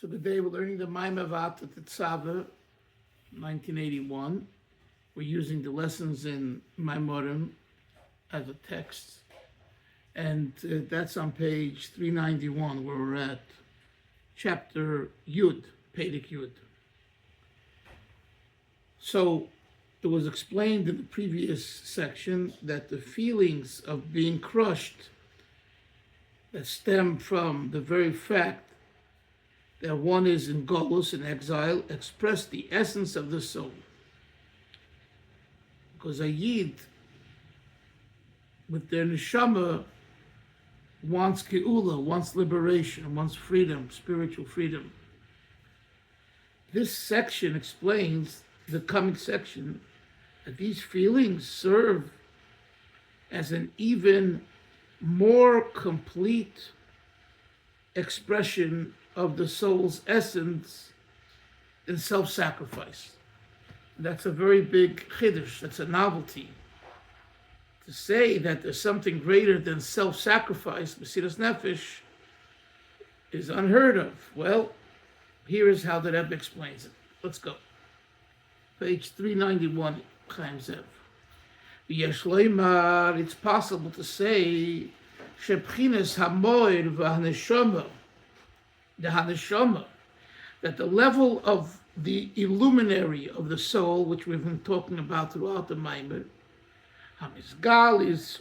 So today we're learning the Maamar Vata Titzave, 1981. We're using the lessons in Maimorim as a text. And that's on page 391 where we're at chapter Yud, Pedic Yud. So it was explained in the previous section that the feelings of being crushed that stem from the very fact that one is in Golus, in exile, express the essence of the soul. Because a Yid, with their neshama, wants Geula, wants liberation, wants freedom, spiritual freedom. This section explains, the coming section, that these feelings serve as an even more complete expression of the soul's essence in self-sacrifice. That's a very big chiddush, that's a novelty. To say that there's something greater than self-sacrifice, Mesiras Nefesh, is unheard of. Well, here is how the Rebbe explains it. Let's go. Page 391, Chaim Zev. It's possible to say Shebchinas Hamoed v'Haneshama, the Haneshama, that the level of the illuminary of the soul, which we've been talking about throughout the Maimon, Hamizgal is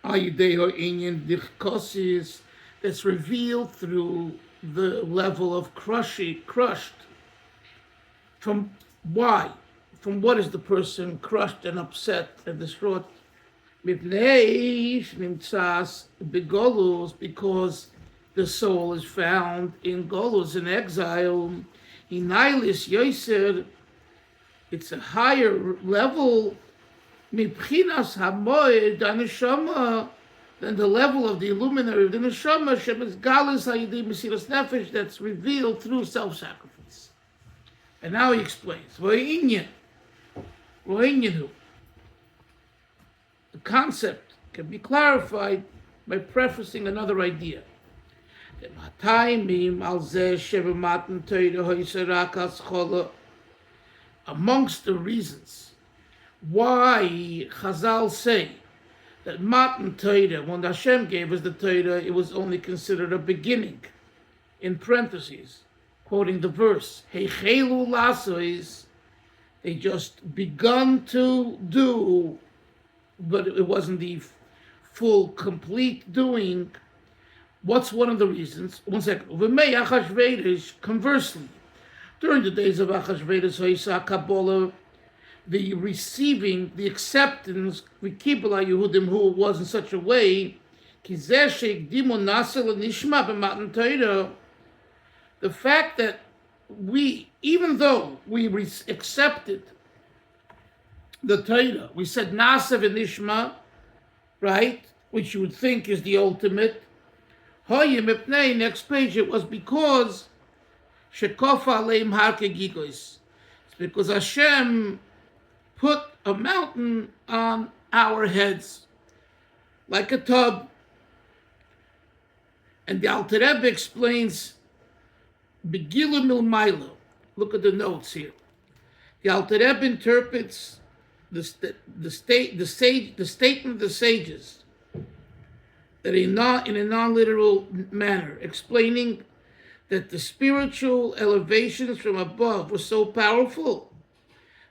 Ayideo Inyan Dichkosis, that's revealed through the level of crushed. From why? From what is the person crushed and upset and distraught? Because the soul is found in Golus, in exile. Hinailis Yoser, it's a higher level Mibchinas Hamoed Neshama than the level of the illuminary of the Neshama, Shemitz Galis Hayidi Mesiras Nefesh, that's revealed through self-sacrifice. And now he explains, the concept can be clarified by prefacing another idea. Amongst the reasons why Chazal say that Matan Torah, when Hashem gave us the Torah, it was only considered a beginning, in parentheses, quoting the verse, Heichelu lasois, they just begun to do, but it wasn't the full, complete doing. What's one of the reasons? One second. Conversely, during the days of Achashverosh, Kabbalah, the receiving, the acceptance, the Kibbutz Yehudim, who was in such a way, the fact that we, even though we accepted the Torah, we said Nasa v'Nishma, right, which you would think is the ultimate. Next page, it was because Shekofa Aleim Harke Gigos. It's because Hashem put a mountain on our heads, like a tub. And the Alter Rebbe explains Begilu Milmailo. Look at the notes here. The Alter Rebbe interprets the statement of the sages that in a non-literal manner, explaining that the spiritual elevations from above were so powerful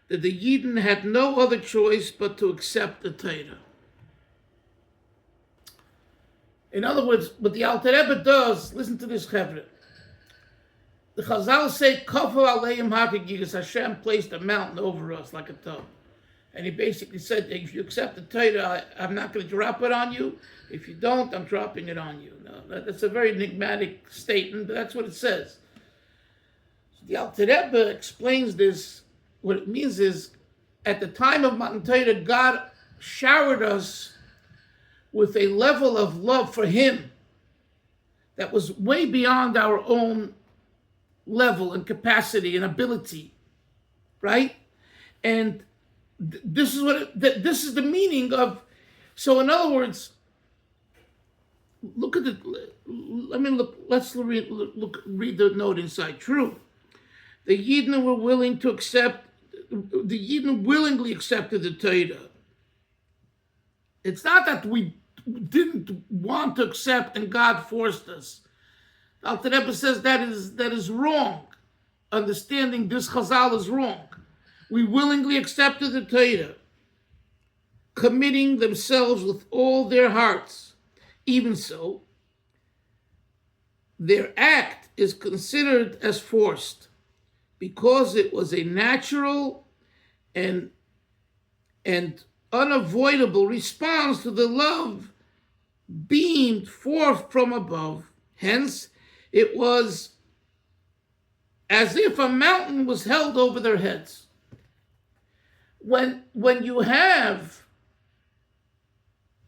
that the Yidden had no other choice but to accept the Torah. In other words, what the Alter Rebbe does, listen to this, Chevre. The Chazal say, Kofu aleim hakegigas, Hashem placed a mountain over us like a tub. And he basically said, if you accept the Torah, I'm not going to drop it on you. If you don't, I'm dropping it on you. No, that's a very enigmatic statement, but that's what it says. So the Alter Rebbe explains this. What it means is, at the time of Matan Torah, God showered us with a level of love for Him that was way beyond our own level and capacity and ability, right? And this is the meaning of. So, in other words, look at it. Let me look. Let's read the note inside. True, the Yidden were willing to accept. The Yidden willingly accepted the Torah. It's not that we didn't want to accept and God forced us. Alter Rebbe says that is wrong. Understanding this Chazal is wrong. We willingly accepted the Torah, committing themselves with all their hearts. Even so, their act is considered as forced because it was a natural and unavoidable response to the love beamed forth from above. Hence, it was as if a mountain was held over their heads. When you have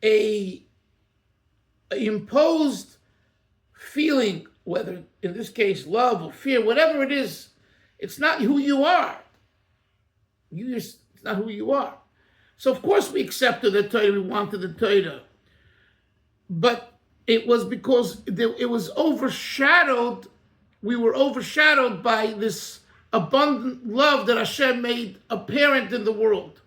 a imposed feeling, whether in this case love or fear, whatever it is, it's not who you are. It's not who you are. So of course we accepted the Torah, we wanted the Torah. But it was because it was overshadowed, we were overshadowed by this abundant love that Hashem made apparent in the world.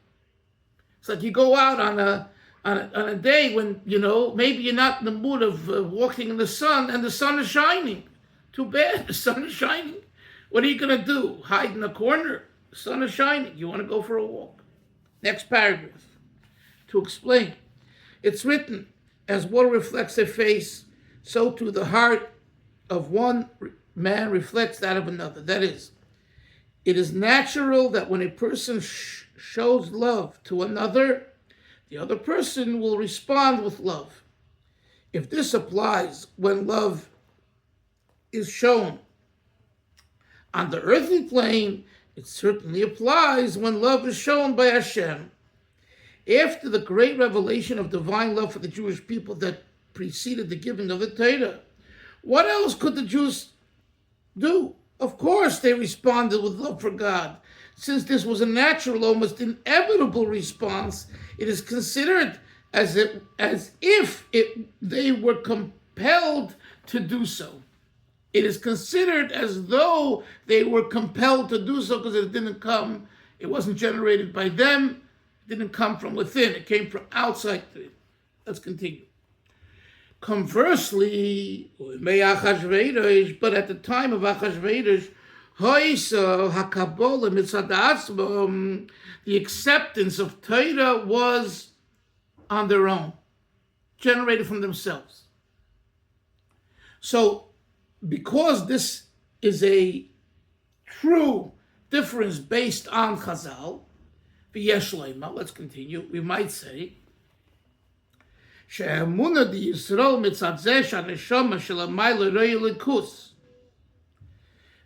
It's like you go out on a day when, maybe you're not in the mood of walking in the sun and the sun is shining. Too bad, the sun is shining. What are you going to do? Hide in a corner? The sun is shining. You want to go for a walk. Next paragraph. To explain. It's written, as water reflects a face, so too the heart of one man reflects that of another. That is, it is natural that when a person shows love to another, the other person will respond with love. If this applies when love is shown on the earthly plane, it certainly applies when love is shown by Hashem. After the great revelation of divine love for the Jewish people that preceded the giving of the Torah, what else could the Jews do? Of course they responded with love for God. Since this was a natural, almost inevitable response, it is considered as if they were compelled to do so. It is considered as though they were compelled to do so because it wasn't generated by them, it didn't come from within, it came from outside. Let's continue. Conversely, but at the time of Achashverosh, the acceptance of Torah was on their own, generated from themselves. So, because this is a true difference based on Chazal, let's continue, we might say,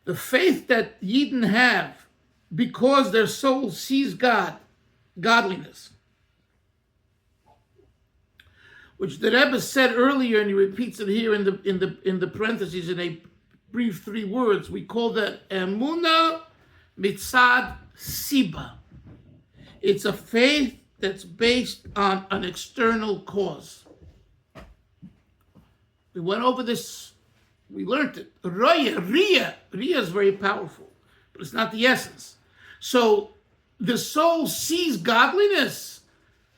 the faith that Yidden have because their soul sees God, godliness, which the Rebbe said earlier, and he repeats it here in the parentheses in a brief 3 words. We call that Emunah Mitzad Siba. It's a faith that's based on an external cause. We went over this. We learned it. Riyah is very powerful, but it's not the essence. So the soul sees godliness.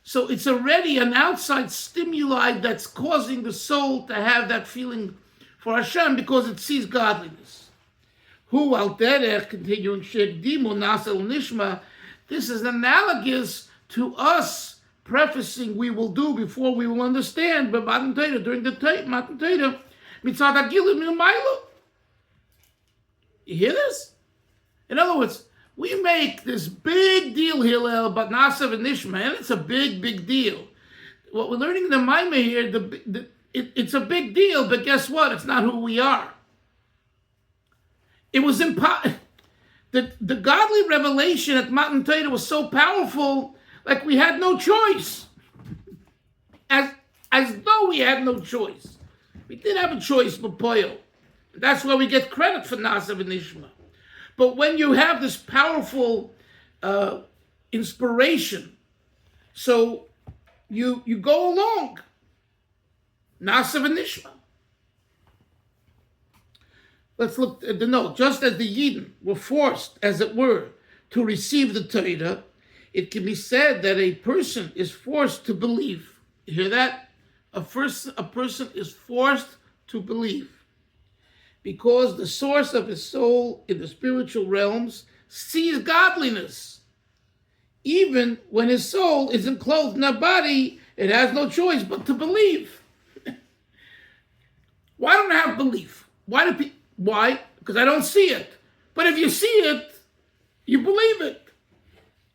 So it's already an outside stimuli that's causing the soul to have that feeling for Hashem because it sees godliness. Hu al derech, continuing, shekdimu nasel nishma, this is analogous to us prefacing we will do before we will understand, but Matan Torah, during the Matan Torah, mitzad hagilim milmaylo. You hear this? In other words, we make this big deal, Hillel, about Nasav and Nishma, and it's a big, big deal. What we're learning in the Maimah here, it's a big deal, but guess what? It's not who we are. It was impossible. The godly revelation at Matan Torah was so powerful, like we had no choice. As though we had no choice. We did have a choice, Mapoyo. That's why we get credit for Nasav and Nishma. But when you have this powerful inspiration, so you go along. Nasa v'nishma. Let's look at the note. Just as the Yidden were forced, as it were, to receive the Torah, it can be said that a person is forced to believe. You hear that? A person is forced to believe because the source of his soul in the spiritual realms sees godliness. Even when his soul is enclosed in a body, it has no choice but to believe. Why don't I have belief? Why? Because I don't see it. But if you see it, you believe it.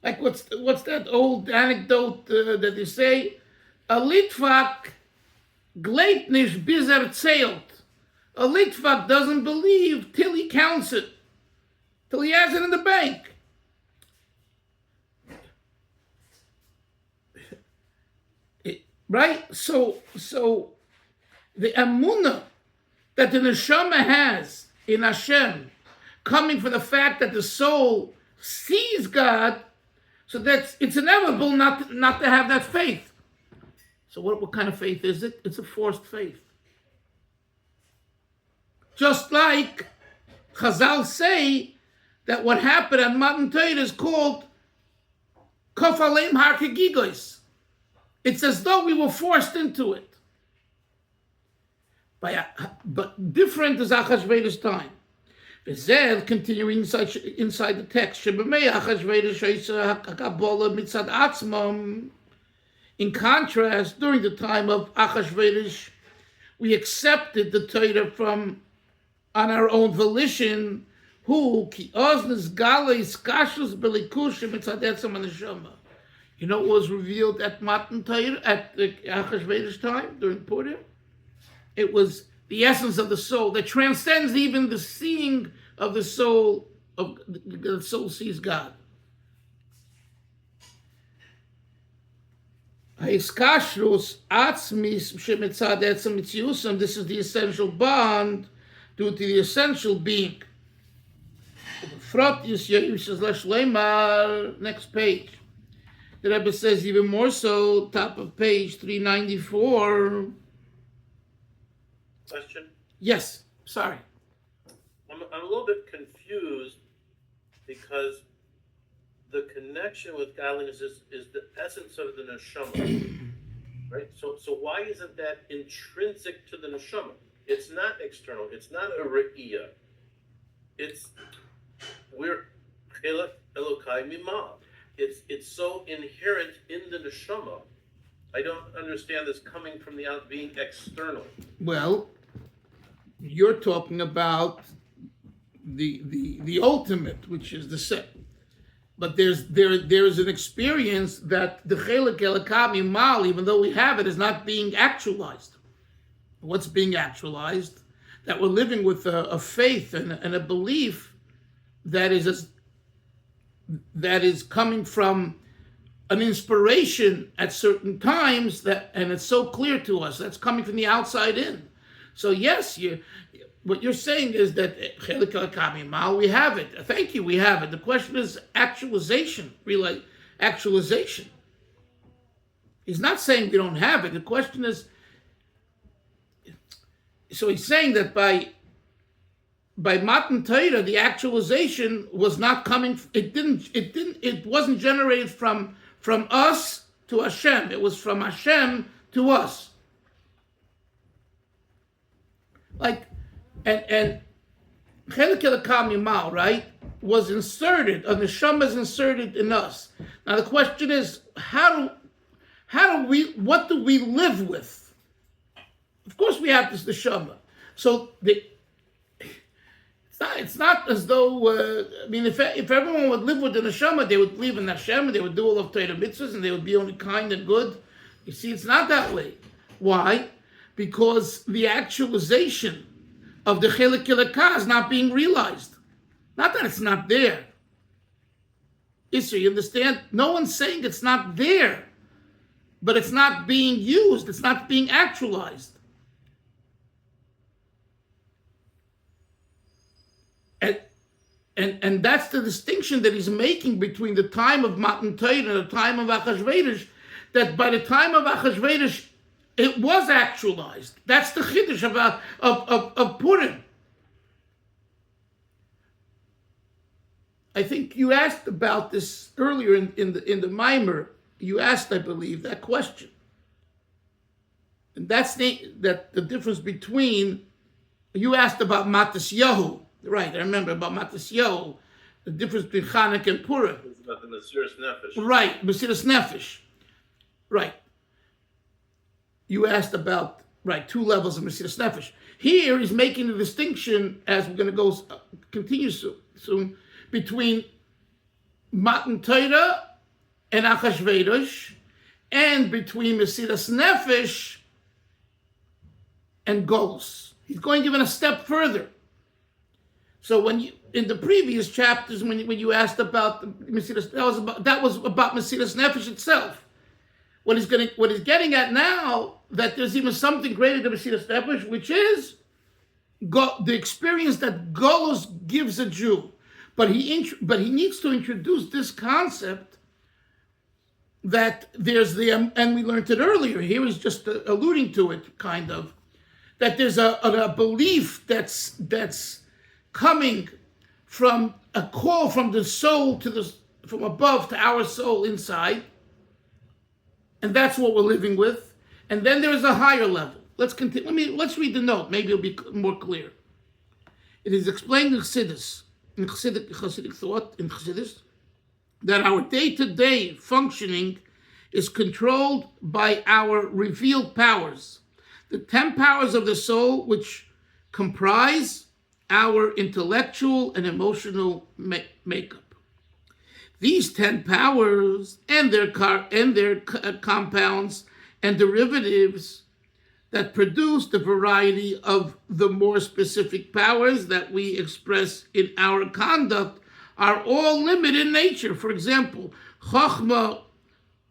Like what's that old anecdote that they say? A Litvak gleit nicht bis zählt. A Litvak doesn't believe till he counts it, till he has it in the bank. Right? So the emunah that the neshama has in Hashem, coming from the fact that the soul sees God, so that's it's inevitable not to have that faith. So what kind of faith is it? It's a forced faith. Just like Chazal say that what happened at Matan Torah is called Kof Aleim Har Kegigos. It's as though we were forced into it. But different is Achashverosh's time. V'zeh, continuing inside the text, Shebemei Achashverosh HaKabbalah mitzad atzmam. In contrast, during the time of Achashverosh, we accepted the Torah on our own volition. Who ki oznes galei skashus belikushim mitzad etzem haneshama. You know what was revealed at Matan Torah, at the Achashverosh time, during Purim? It was the essence of the soul that transcends even the seeing of the soul. The soul sees God. This is the essential bond due to the essential being. Next page. The Rebbe says even more so, top of page 394. Question? Yes, sorry. I'm a little bit confused because the connection with godliness is the essence of the neshama, right? So why isn't that intrinsic to the neshama? It's not external. It's not a re'iyah. We're chelek elokai mimah. It's so inherent in the neshama. I don't understand this coming from the out, being external. Well, you're talking about the ultimate, which is the set. But there's an experience that the chelek elokam mal, even though we have it, is not being actualized. What's being actualized? That we're living with a faith and a belief that is coming from an inspiration at certain times, and it's so clear to us that's coming from the outside in. So yes, what you're saying is that we have it. Thank you, we have it. The question is actualization, really actualization. He's not saying we don't have it. The question is, so he's saying that by Matan Torah, the actualization was not coming. It wasn't generated from us to Hashem. It was from Hashem to us. Like, and Chelek Elokam Yimal, right, was inserted, a neshama is inserted in us. Now the question is, what do we live with? Of course we have this neshama. So it's not as though, if everyone would live with the neshama, they would believe in Hashem, they would do all of Torah mitzvahs, and they would be only kind and good. You see, it's not that way. Why? Because the actualization of the Chelek Elokah is not being realized. Not that it's not there. Issa, you understand? No one's saying it's not there, but it's not being used. It's not being actualized. And that's the distinction that he's making between the time of Matan Torah and the time of Achashverosh, that by the time of Achashverosh, It was actualized. That's the chiddush of Purim. I think you asked about this earlier in the Maamar. You asked, I believe, that question. And that's the difference between, you asked about Matas Yahu. Right, I remember about Matas Yahu, the difference between Chanukah and Purim. It's about the Mesiras Nefesh. Right, Mesiras Nefesh. Right. You asked about, right, 2 levels of Mesiras Nefesh. Here he's making the distinction, as we're going to go continue soon, between Matan Torah and Achashverosh, and between Mesiras Nefesh and Golus. He's going even a step further. So when you, in the previous chapters, when you asked about the Mesiras, that was about Mesiras Nefesh itself. What he's getting at now, that there's even something greater than Mesiras Nefesh, which is the experience that Golus gives a Jew. But he needs to introduce this concept that there's and we learned it earlier. Here he's just alluding to it, kind of, that there's a belief that's coming from a call from the soul from above to our soul inside, and that's what we're living with. And then there's a higher level. Let's continue. Let's read the note. Maybe it'll be more clear. It is explained in Chassidus, in Chassidic thought, in Chassidus, that our day-to-day functioning is controlled by our revealed powers, the 10 powers of the soul, which comprise our intellectual and emotional makeup. These 10 powers and their compounds and derivatives that produce the variety of the more specific powers that we express in our conduct are all limited in nature. For example, Chokhmah,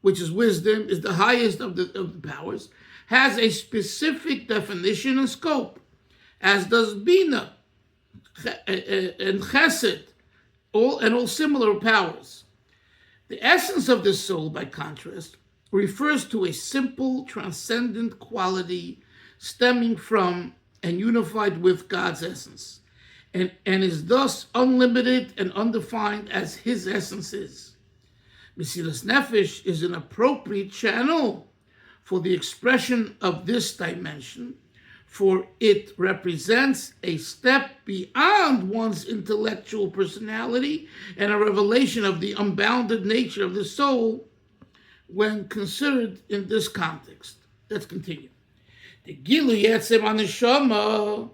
which is wisdom, is the highest of the powers, has a specific definition and scope, as does Bina and Chesed, all similar powers. The essence of the soul, by contrast, refers to a simple, transcendent quality stemming from and unified with God's essence, and is thus unlimited and undefined as his essence is. Mesiras Nefesh is an appropriate channel for the expression of this dimension, for it represents a step beyond one's intellectual personality and a revelation of the unbounded nature of the soul when considered in this context. Let's continue. The Gilu Yetzem Aneshama,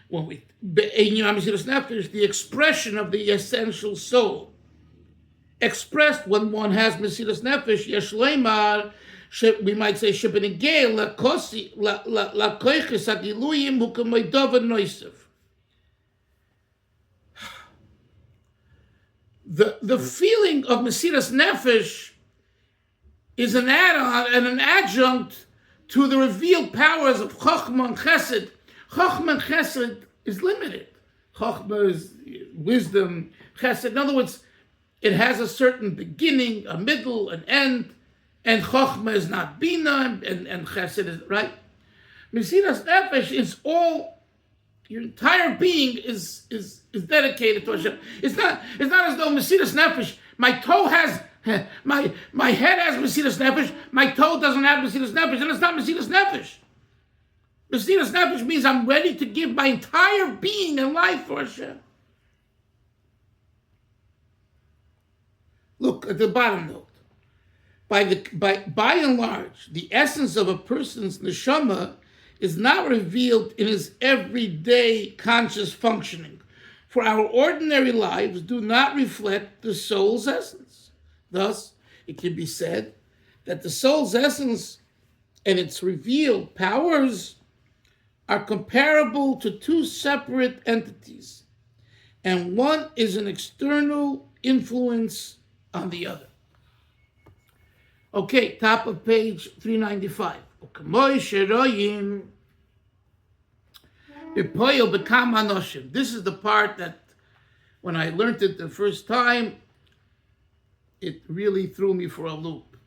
when we Mesiras Nefesh, the expression of the essential soul, expressed when one has Mesiras Nefesh, Yesh Leimar, we might say, Shebenegel la koiches adiluyim hukamoidov noisef. The feeling of Mesiras Nefesh is an add-on and an adjunct to the revealed powers of Chokhmah and Chesed. Chokhmah and Chesed is limited. Chokhmah is wisdom. Chesed, in other words, it has a certain beginning, a middle, an end, and Chokhmah is not Bina, and Chesed is, right? Mesiras Nefesh is all, your entire being is dedicated to Hashem. It's not as though Mesiras Nefesh, my toe has, my head has Mesiras Nefesh, my toe doesn't have Mesiras Nefesh, and it's not Mesiras Nefesh. Mesiras Nefesh means I'm ready to give my entire being and life for Hashem. Look at the bottom note. By and large, the essence of a person's neshama is not revealed in his everyday conscious functioning, for our ordinary lives do not reflect the soul's essence. Thus, it can be said that the soul's essence and its revealed powers are comparable to 2 separate entities, and one is an external influence on the other. Okay, top of page 395. This is the part that, when I learned it the first time, it really threw me for a loop.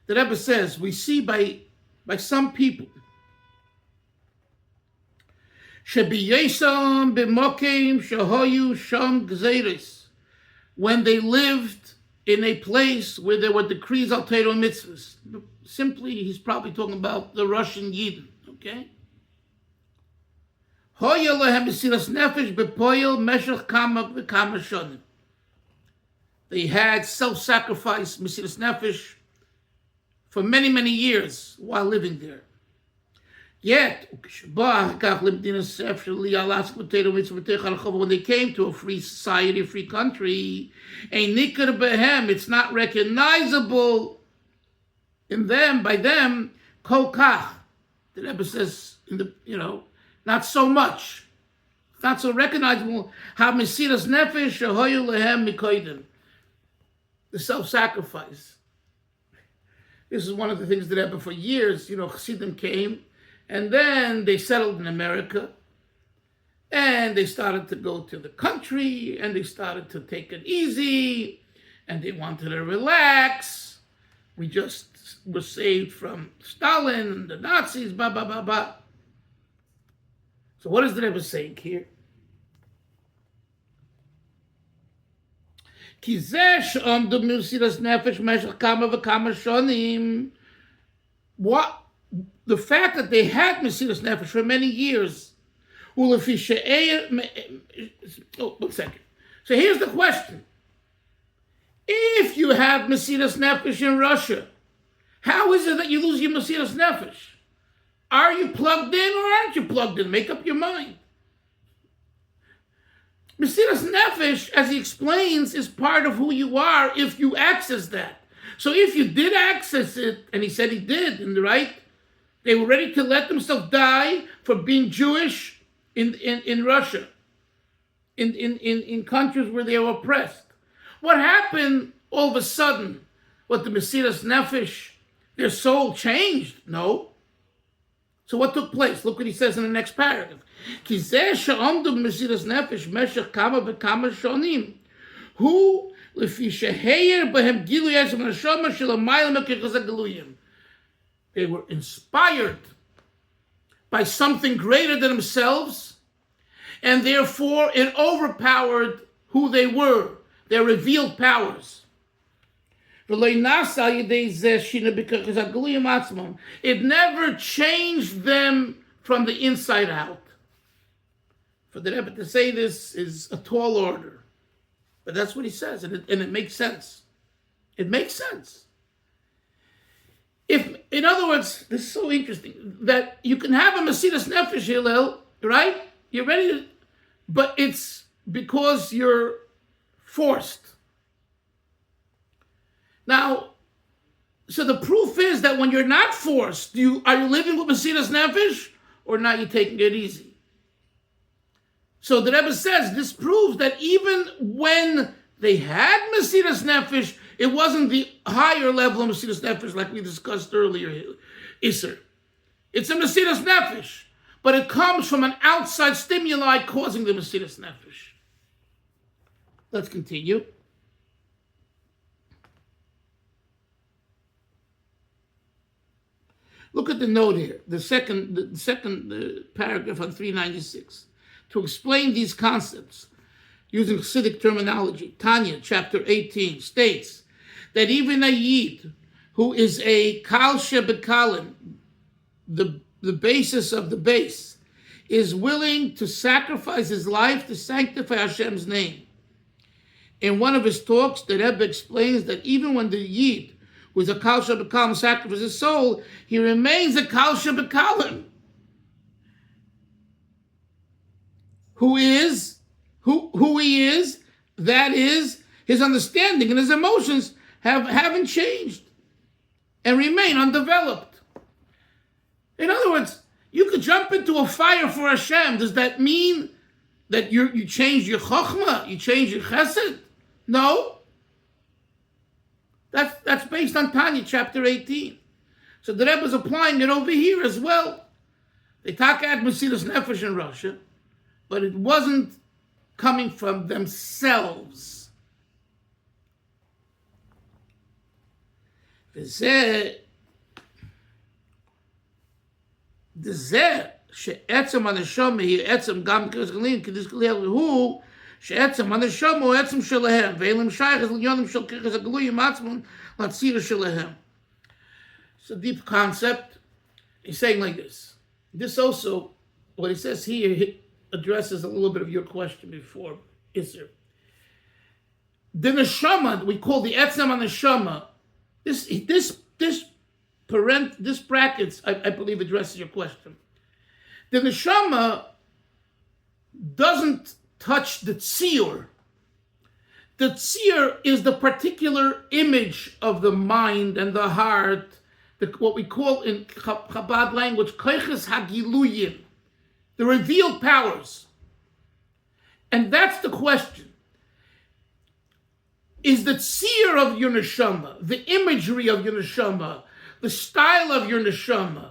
The Rebbe says, we see by some people Shebiyesam b'mokim shahoyu sham gzeiris. When they lived in a place where there were decrees al Torah mitzvahs. Simply, he's probably talking about the Russian Yidden, okay? Hoya lehem mesiras nefesh bepoyel meshach kama v'kama shonim. They had self-sacrifice, mesiras nefesh, for many, many years while living there. Yet, when they came to a free society, a free country, it's not recognizable in them, by them, kolkach. The Rebbe says, not so much. It's not so recognizable. Mesiras nefesh shehoyu lehem mikodim. The self-sacrifice. This is one of the things that happened for years. Chassidim came, and then they settled in America, and they started to go to the country, and they started to take it easy, and they wanted to relax. We just were saved from Stalin and the Nazis, blah, blah, blah, blah. So what is the Rebbe saying here? The fact that they had Mesiras Nefesh for many years. Oh, 1 second. So here's the question. If you have Mesiras Nefesh in Russia, how is it that you lose your Mesiras Nefesh? Are you plugged in or aren't you plugged in? Make up your mind. Mesiras Nefesh, as he explains, is part of who you are if you access that. So if you did access it, and he said he did, they were ready to let themselves die for being Jewish in Russia, in countries where they were oppressed. What happened all of a sudden? What, the Mesiras Nefesh, their soul changed? No. So what took place? Look what he says in the next paragraph. Who they were inspired by something greater than themselves, and therefore it overpowered who they were, their revealed powers. It never changed them from the inside out. For the Rebbe to say this is a tall order. But that's what he says, and it makes sense. It makes sense. In other words, this is so interesting, that you can have a Mesiras Nefesh, Hillel, right? You're ready to, but it's because you're forced. Now, so the proof is that when you're not forced, are you living with Mesiras Nefesh, or not, you taking it easy? So the Rebbe says this proves that even when they had Mesiras Nefesh, it wasn't the higher level of Mesiras Nefesh like we discussed earlier, Isser. It's a Mesiras Nefesh, but it comes from an outside stimuli causing the Mesiras Nefesh. Let's continue. Look at the note here, the second paragraph on 396. To explain these concepts, using Hasidic terminology, Tanya, chapter 18, states that even a Yid, who is a Kal Shebekalim, the basis of the base, is willing to sacrifice his life to sanctify Hashem's name. In one of his talks, the Rebbe explains that even when the Yid, who is a Kal Shebekalim, sacrifices his soul, he remains a Kal Shebekalim. Who he is, that is, his understanding and his emotions haven't changed and remain undeveloped. In other words, you could jump into a fire for Hashem. Does that mean that you change your chokhmah, you change your chesed? No. That's based on Tanya, chapter 18. So the Rebbe is applying it over here as well. They talk at Mesiras Nefesh in Russia, but it wasn't coming from themselves. שעצם הנשמה היא עצם גם כרסגלים, כדיס כליל הוא שעצם הנשמה הוא עצם שלהם, ואין להם שייך עליונים של כרס הגלוי עם עצמם לציר שלהם. It's a deep concept. He's saying like this. This also, what he says here, addresses a little bit of your question before, Isser. The neshama, we call the etzem neshama, this brackets, I believe, addresses your question. The neshama doesn't touch the tzir. The tzir is the particular image of the mind and the heart, what we call in Chabad language, koiches hagiluyim, the revealed powers. And that's the question. Is the tzir of your neshama, the imagery of your neshama, the style of your neshama,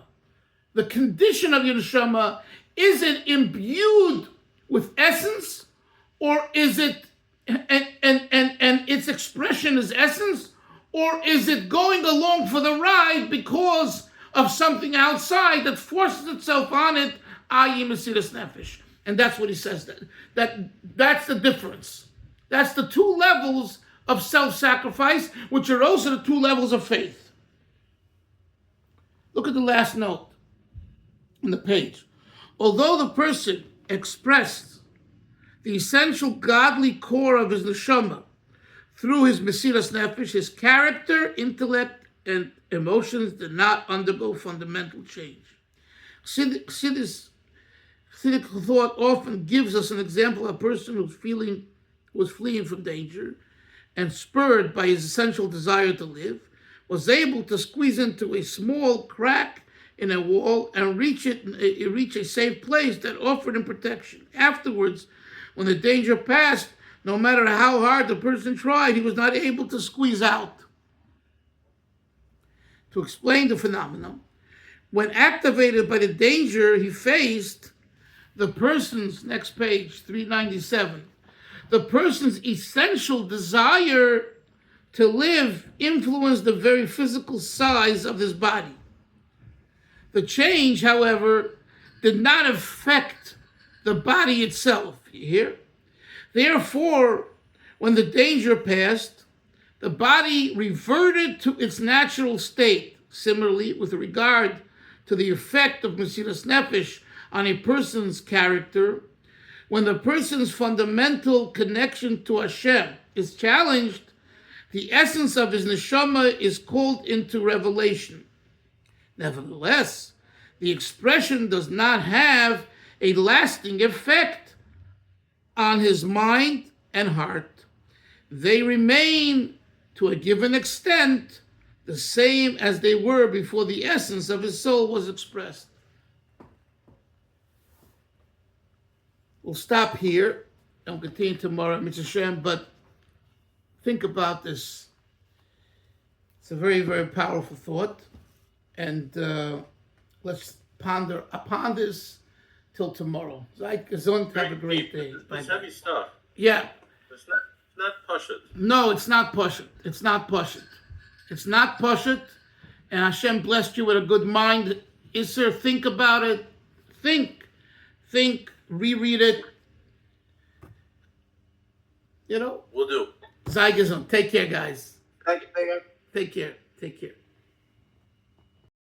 the condition of your neshama, is it imbued with essence, or is it, and its expression is essence, or is it going along for the ride because of something outside that forces itself on it, i.e. Mesiras Nefesh? And that's what he says, that's the difference. That's the two levels of self-sacrifice, which are also the two levels of faith. Look at the last note on the page. Although the person expressed the essential godly core of his neshama through his Mesiras Nefesh, his character, intellect, and emotions did not undergo fundamental change. Chassidic thought often gives us an example of a person who was fleeing from danger and spurred by his essential desire to live, was able to squeeze into a small crack in a wall and reach a safe place that offered him protection. Afterwards, when the danger passed, no matter how hard the person tried, he was not able to squeeze out. To explain the phenomenon, when activated by the danger he faced, the person's, next page, 397, the person's essential desire to live influenced the very physical size of his body. The change, however, did not affect the body itself. You hear? Therefore, when the danger passed, the body reverted to its natural state. Similarly, with regard to the effect of Mesiras Nefesh on a person's character, when the person's fundamental connection to Hashem is challenged, the essence of his neshama is called into revelation. Nevertheless, the expression does not have a lasting effect on his mind and heart. They remain, to a given extent, the same as they were before the essence of his soul was expressed. We'll stop here and we'll continue tomorrow, Mitzvah Shem, but think about this. It's a very, very powerful thought, and let's ponder upon this till tomorrow. Have a great day. It's heavy stuff. Yeah. It's not Pashut. No, it's not Pashut. It's not Pashut. It's not Pashut, and Hashem blessed you with a good mind. Isser, think about it. Think, reread it. You know? We'll do. Zeigazon. Take care, guys. Thank you. Take care.